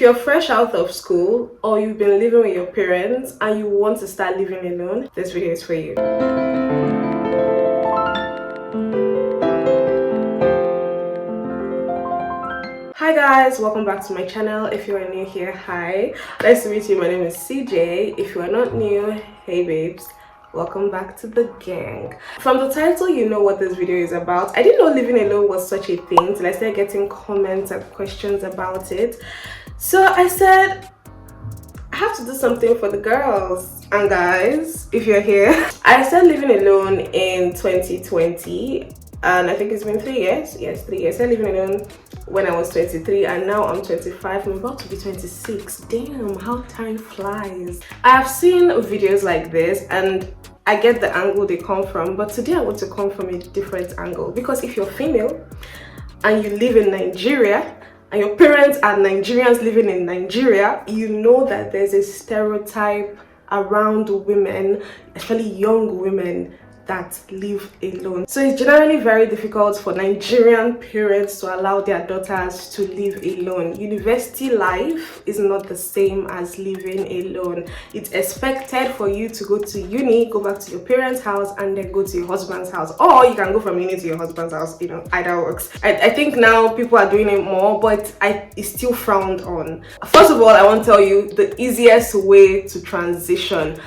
you're fresh out of school or you've been living with your parents and you want to start living alone, this video is for you. Hi guys, welcome back to my channel. If you are new here, hi, nice to meet you. My name is CJ. If you are not new, hey babes, welcome back to the gang. From the title, you know what this video is about. I didn't know living alone was such a thing till I started getting comments and questions about it. So I said I have to do something for the girls and guys. If you're here, I started living alone in 2020 and I think it's been 3 years. Yes, 3 years. I started living alone when I was 23 and now I'm 25. I'm about to be 26. Damn, how time flies. I have seen videos like this and I get the angle they come from, but today I want to come from a different angle, because if you're female and you live in Nigeria and your parents are Nigerians living in Nigeria, you know that there's a stereotype around women, especially young women, that live alone. So it's generally very difficult for Nigerian parents to allow their daughters to live alone. University life is not the same as living alone. It's expected for you to go to uni, go back to your parents' house, and then go to your husband's house. Or you can go from uni to your husband's house, you know, either works. I think now people are doing it more, but it's still frowned on. First of all, I want to tell you the easiest way to transition.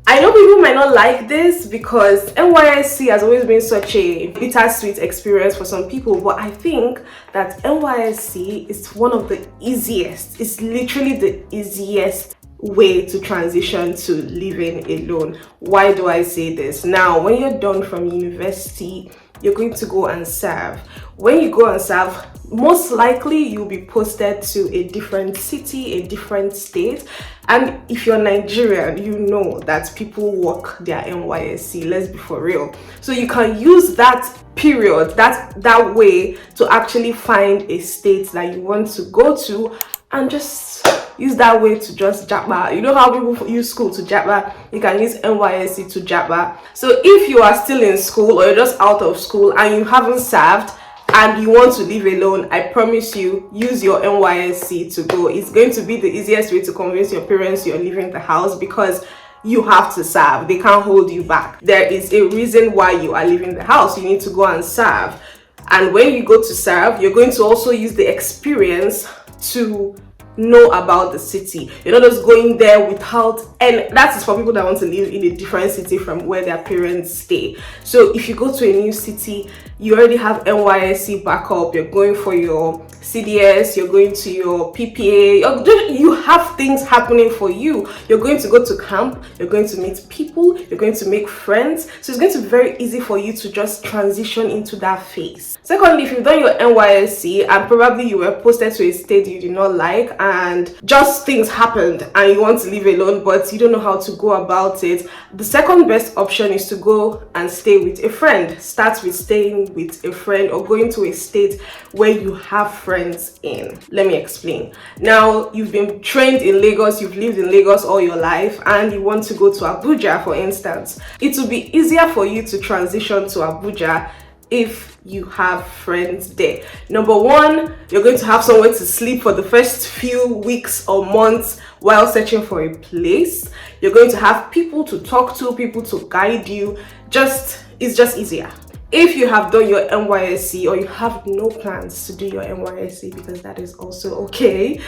I know people might not like this because NYSC has always been such a bittersweet experience for some people, but I think that NYSC is one of the easiest, it's literally the easiest way to transition to living alone. Why do I say this? Now, when you're done from university, you're going to go and serve. When you go and serve, most likely you'll be posted to a different city, a different state. And if you're Nigerian, you know that people work their NYSC, let's be for real. So you can use that period, that way to actually find a state that you want to go to and just use that way to just jabba. You know how people use school to jabba? You can use NYSC to jabba. So if you are still in school or you're just out of school and you haven't served and you want to live alone, I promise you, use your NYSC to go. It's going to be the easiest way to convince your parents you're leaving the house, because you have to serve. They can't hold you back. There is a reason why you are leaving the house. You need to go and serve. And when you go to serve, you're going to also use the experience to know about the city. You're not just going there without, and that is for people that want to live in a different city from where their parents stay. So if you go to a new city, you already have NYSC backup. You're going for your CDS, you're going to your PPA, you have things happening for you. You're going to go to camp, you're going to meet people, you're going to make friends. So it's going to be very easy for you to just transition into that phase. Secondly, if you've done your NYSC and probably you were posted to a state you did not like and just things happened and you want to live alone but you don't know how to go about it, the second best option is to go and stay with a friend. Start with staying with a friend or going to a state where you have friends in. Let me explain. Now, you've been trained in Lagos, you've lived in Lagos all your life, and you want to go to Abuja, for instance. It will be easier for you to transition to Abuja if you have friends there. Number one, you're going to have somewhere to sleep for the first few weeks or months while searching for a place. You're going to have people to talk to, people to guide you. It's just easier. If you have done your NYSC or you have no plans to do your NYSC, because that is also okay,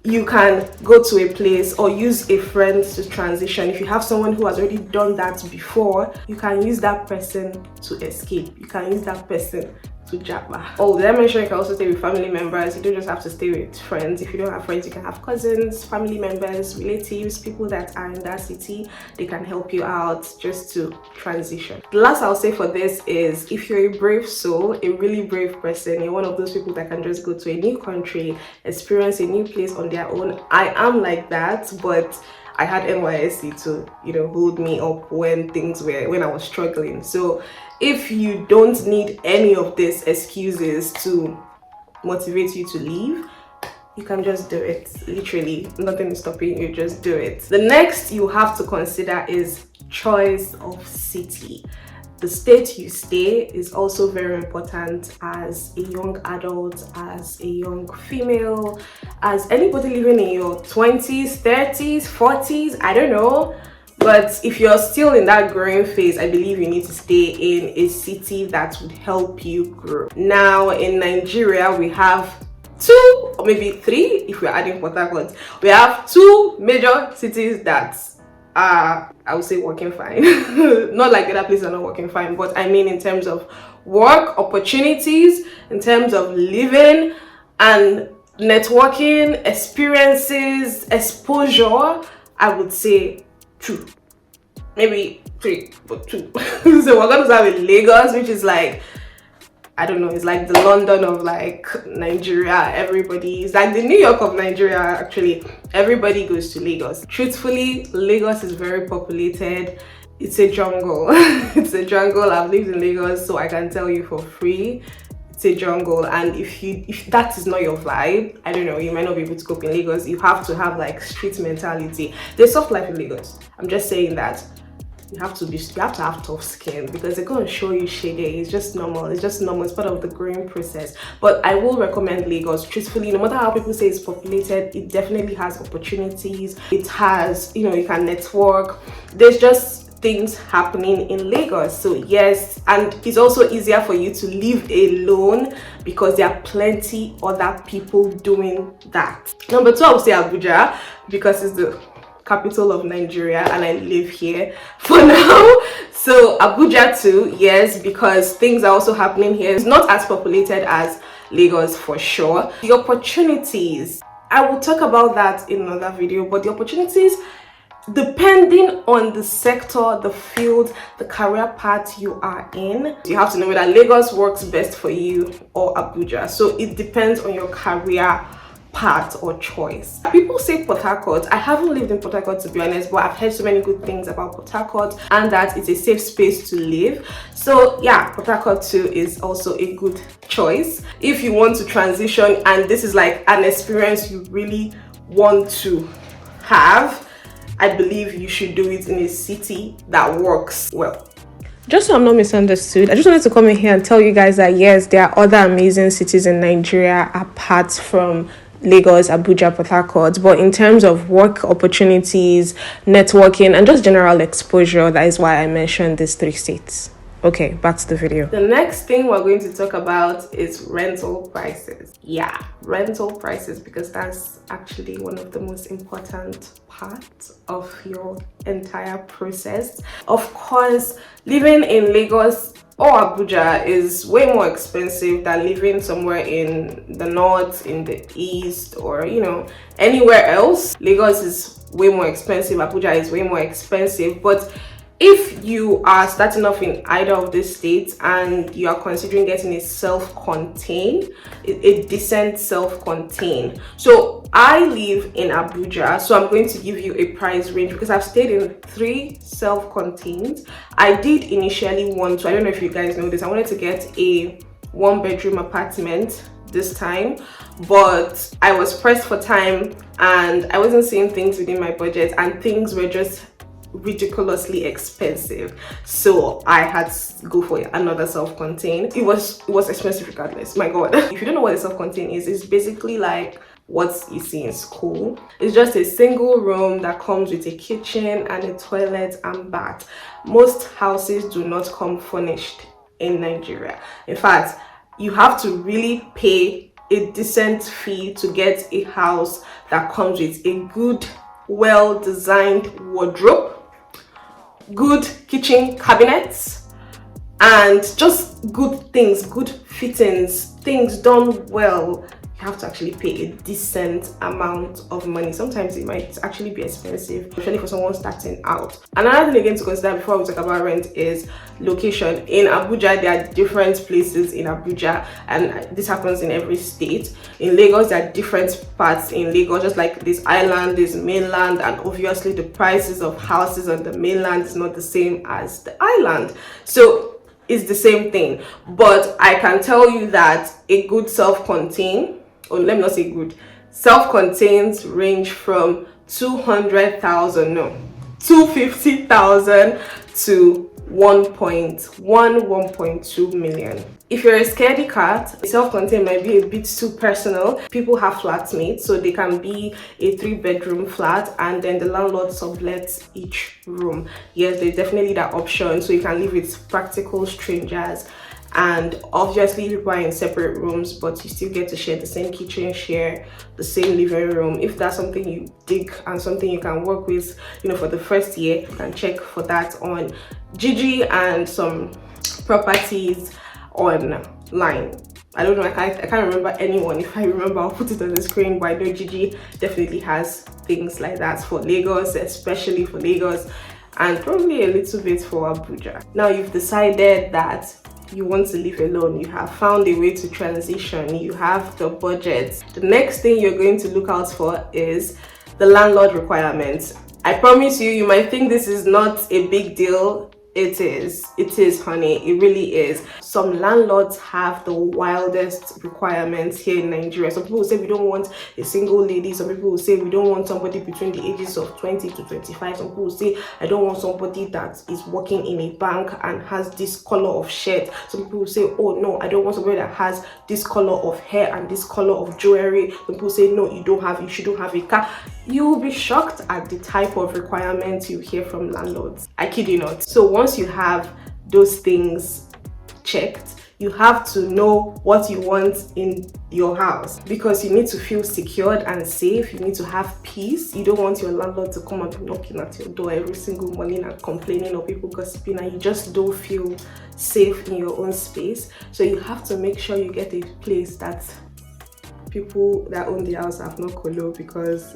you can go to a place or use a friend to transition. If you have someone who has already done that before, you can use that person to escape. You can use that person to jabba. Oh, did I mention you can also stay with family members? You don't just have to stay with friends. If you don't have friends, you can have cousins, family members, relatives, people that are in that city. They can help you out just to transition. The last I'll say for this is, if you're a brave soul, a really brave person, you're one of those people that can just go to a new country, experience a new place on their own. I am like that, but I had NYSC to, hold me up when I was struggling. So if you don't need any of these excuses to motivate you to leave, you can just do it. Literally, nothing is stopping you, just do it. The next you have to consider is choice of city. the state you stay is also very important as a young adult, as a young female, as anybody living in your 20s, 30s, 40s, I don't know. But if you're still in that growing phase, I believe you need to stay in a city that would help you grow. Now in Nigeria, we have 2 or maybe 3 if we're adding Port Harcourt. We have 2 major cities that are, I would say, working fine. Not like the other places are not working fine, but I mean in terms of work opportunities, in terms of living and networking, experiences, exposure, I would say 2, maybe 3, but 2. So we're gonna start with Lagos, which is like, I don't know, it's like the London of like Nigeria. Everybody is like the New York of Nigeria. Actually, everybody goes to Lagos. Truthfully, Lagos is very populated. It's a jungle. It's a jungle. I've lived in Lagos, so I can tell you for free, it's a jungle. And if that is not your vibe, I don't know, you might not be able to cope in Lagos. You have to have like street mentality. There's soft life in Lagos. I'm just saying that. You have to have tough skin, because they're going to show you shady. It's just normal. It's part of the growing process. But I will recommend Lagos. Truthfully, no matter how people say it's populated, it definitely has opportunities. It has, you know, you can network. There's just things happening in Lagos. So yes, and it's also easier for you to live alone because there are plenty other people doing that. Number 2, I would say Abuja, because it's the capital of Nigeria and I live here for now. So Abuja too, yes, because things are also happening here. It's not as populated as Lagos for sure. The opportunities, I will talk about that in another video, but the opportunities, depending on the sector, the field, the career path you are in, you have to know whether Lagos works best for you or Abuja. So it depends on your career path or choice. People say Port Harcourt. I haven't lived in Port Harcourt, to be honest, but I've heard so many good things about Port Harcourt and that it's a safe space to live. So yeah, Port Harcourt too is also a good choice if you want to transition and this is like an experience you really want to have. I believe you should do it in a city that works well. Just so I'm not misunderstood, I just wanted to come in here and tell you guys that yes, there are other amazing cities in Nigeria apart from Lagos, Abuja, Port Harcourt, but in terms of work opportunities, networking, and just general exposure, that is why I mentioned these 3 states. Okay, back to the video. The next thing we're going to talk about is rental prices. Yeah, rental prices, because that's actually one of the most important parts of your entire process. Of course, living in Lagos or Abuja is way more expensive than living somewhere in the north, in the east, or you know, anywhere else. Lagos is way more expensive, Abuja is way more expensive. But if you are starting off in either of these states and you are considering getting a self-contained, a decent self-contained, so I live in Abuja, so I'm going to give you a price range because I've stayed in 3 self-contained. I did initially want to, I don't know if you guys know this, I wanted to get a 1-bedroom apartment this time, but I was pressed for time and I wasn't seeing things within my budget and things were just ridiculously expensive, so I had to go for another self-contained. It was expensive regardless. My god. If you don't know what a self-contained is, it's basically like what you see in school. It's just a single room that comes with a kitchen and a toilet and bath. Most houses do not come furnished in Nigeria. In fact, you have to really pay a decent fee to get a house that comes with a good, well-designed wardrobe, good kitchen cabinets, and just good things, good fittings, things done well. You have to actually pay a decent amount of money. Sometimes it might actually be expensive, especially for someone starting out. Another thing again to consider before we talk about rent is location. In Abuja, there are different places in Abuja, and this happens in every state. In Lagos, there are different parts in Lagos, just like this island, this mainland, and obviously the prices of houses on the mainland is not the same as the island. So it's the same thing, but I can tell you that a good self-contained, or let me not say good, self-contained range from 200,000, no, 250,000 to 1.2 million. If you're a scaredy cat, self-contained might be a bit too personal. People have flatmates, so they can be a 3-bedroom flat and then the landlord sublets each room. Yes, there's definitely that option, so you can live with practical strangers. And obviously people are in separate rooms, but you still get to share the same kitchen, share the same living room. If that's something you dig and something you can work with, you know, for the first year, you can check for that on Gigi and some properties online. I don't know, I can't remember anyone. If I remember, I'll put it on the screen, but I know Gigi definitely has things like that for Lagos, especially for Lagos, and probably a little bit for Abuja. Now you've decided that you want to live alone, you have found a way to transition, you have the budget. The next thing you're going to look out for is the landlord requirements. I promise you, you might think this is not a big deal. It is, honey, it really is. Some landlords have the wildest requirements here in Nigeria. Some people will say we don't want a single lady. Some people will say we don't want somebody between the ages of 20 to 25. Some people will say I don't want somebody that is working in a bank and has this color of shirt. Some people will say, oh no, I don't want somebody that has this color of hair and this color of jewelry. Some people say no, you shouldn't have a car. You will be shocked at the type of requirements you hear from landlords. I kid you not. So once you have those things checked, you have to know what you want in your house, because you need to feel secured and safe. You need to have peace. You don't want your landlord to come and be knocking at your door every single morning and complaining or people gossiping, and you just don't feel safe in your own space. So you have to make sure you get a place that people that own the house have no colo, because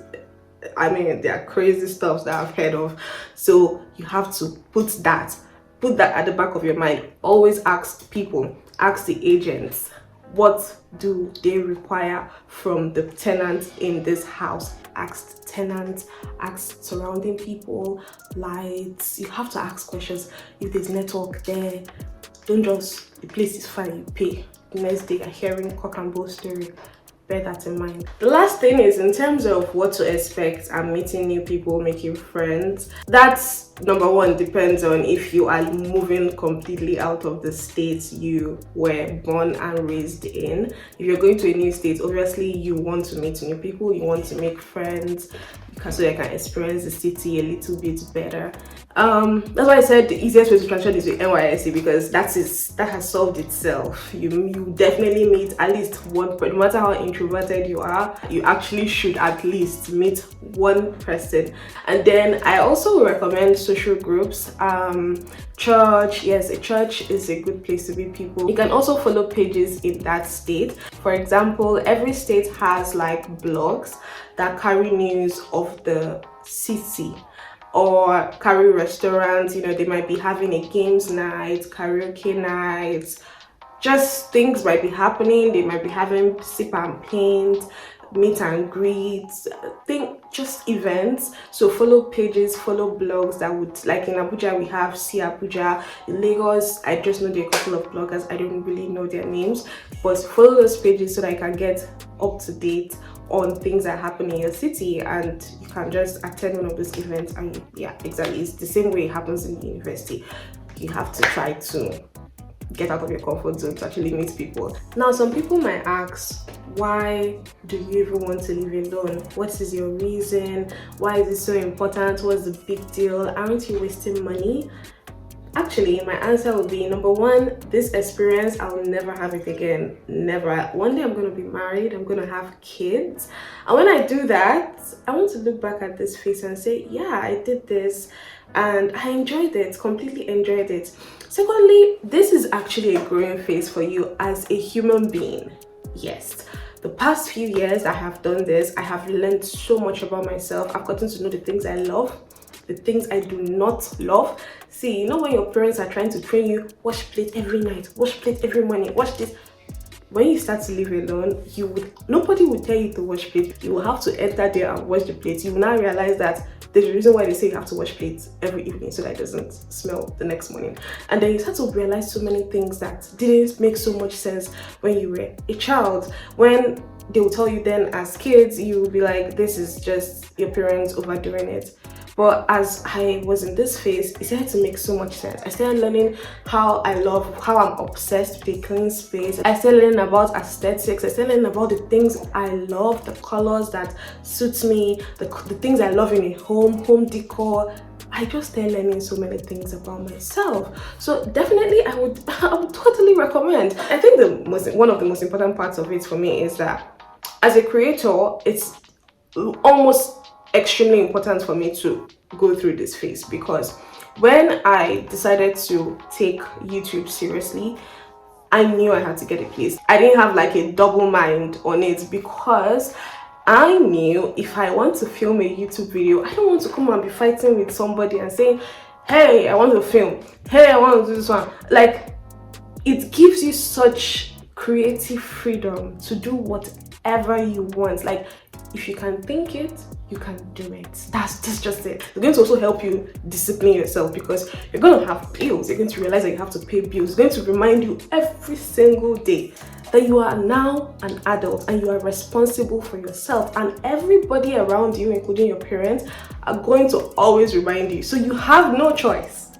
I mean, there are crazy stuff that I've heard of. So you have to put that at the back of your mind. Always ask people, ask the agents, what do they require from the tenants in this house? Ask tenants, ask surrounding people, lights. You have to ask questions. If there's network there, don't just, the place is fine, you pay. The next day you're hearing cock and bull story. Bear that in mind. The last thing is in terms of what to expect and meeting new people, making friends. That's number one, depends on if you are moving completely out of the state you were born and raised in. If you're going to a new state, obviously you want to meet new people, you want to make friends, so you can experience the city a little bit better. That's why I said the easiest way to transition is with NYSC, because that has solved itself. You definitely meet at least one person. No matter how introverted you are, you actually should at least meet one person. And then I also recommend social groups. Church, yes, a church is a good place to meet people. You can also follow pages in that state. For example, every state has like blogs that carry news of the city, or carry restaurants. You know, they might be having a games night, karaoke night, just things might be happening. They might be having sip and paint, meet and greets, just events. So follow pages, follow blogs that would, like in Abuja we have See Abuja. In Lagos, I just know there are a couple of bloggers, I don't really know their names, but follow those pages so that I can get up to date on things that happen in your city, and you can just attend one of those events. And yeah, exactly, it's the same way it happens in the university. You have to try to get out of your comfort zone to actually meet people. Now, some people might ask, why do you even want to live alone? What is your reason? Why is it so important? What's the big deal? Aren't you wasting money? Actually, my answer would be, number one, this experience, I'll never have it again. Never. One day I'm going to be married, I'm going to have kids. And when I do that, I want to look back at this phase and say, yeah, I did this and I enjoyed it, completely enjoyed it. Secondly, this is actually a growing phase for you as a human being. Yes. The past few years I have done this, I have learned so much about myself. I've gotten to know the things I love, the things I do not love. See, you know when your parents are trying to train you, wash plate every night, wash plate every morning, wash this. When you start to live alone, nobody will tell you to wash plate. You will have to enter there and wash the plates. You will now realize that there's a reason why they say you have to wash plates every evening so that it doesn't smell the next morning. And then you start to realize so many things that didn't make so much sense when you were a child. When they will tell you then as kids, you will be like, this is just your parents overdoing it. But as I was in this phase, it started to make so much sense. I started learning how I'm obsessed with a clean space. I started learning about aesthetics. I started learning about the things I love, the colors that suits me, the things I love in a home decor. I just started learning so many things about myself. So definitely I would totally recommend. I think one of the most important parts of it for me is that as a creator, it's almost extremely important for me to go through this phase, because when I decided to take YouTube seriously, I knew I had to get a place. I didn't have like a double mind on it, because I knew if I want to film a YouTube video, I don't want to come and be fighting with somebody and saying, hey, I want to film, hey, I want to do this one. Like, it gives you such creative freedom to do whatever you want. Like, if you can think it, you can do it. That's just it. It's going to also help you discipline yourself, because you're going to have bills. You're going to realize that you have to pay bills. It's going to remind you every single day that you are now an adult and you are responsible for yourself, and everybody around you, including your parents, are going to always remind you. So you have no choice,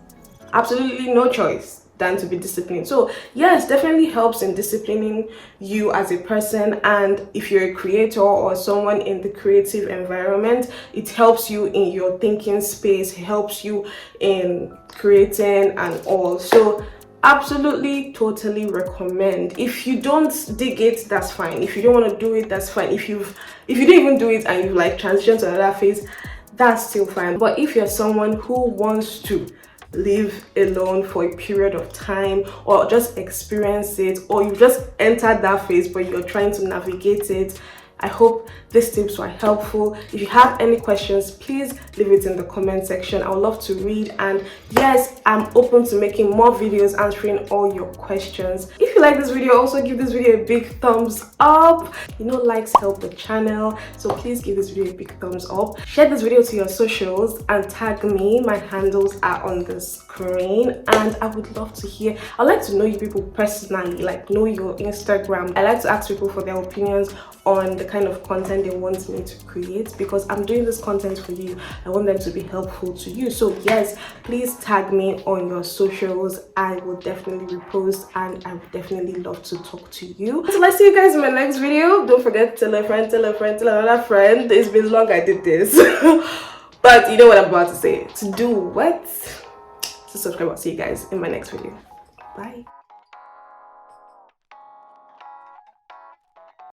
absolutely no choice, than to be disciplined. So yes, definitely helps in disciplining you as a person. And if you're a creator or someone in the creative environment, it helps you in your thinking space, helps you in creating and all. So absolutely, totally recommend. If you don't dig it, that's fine. If you don't want to do it, that's fine. If you don't even do it and you've like transitioned to another phase, that's still fine. But if you're someone who wants to live alone for a period of time, or just experience it, or you just entered that phase but you're trying to navigate it, I hope these tips were helpful. If you have any questions, please leave it in the comment section. I would love to read. And yes, I'm open to making more videos answering all your questions. If you like this video, also give this video a big thumbs up. You know, likes help the channel, so please give this video a big thumbs up. Share this video to your socials and tag me. My handles are on the screen, and I would love to hear. I'd like to know you people personally, like know your Instagram. I like to ask people for their opinions on the kind of content they want me to create, because I'm doing this content for you. I want them to be helpful to you. So yes, please tag me on your socials. I will definitely repost, and I would definitely love to talk to you. So let's see you guys in my next video. Don't forget to tell a friend, tell a friend, tell another friend. It's been long I did this. But you know what I'm about to say. To do what? To subscribe. I'll see you guys in my next video. Bye.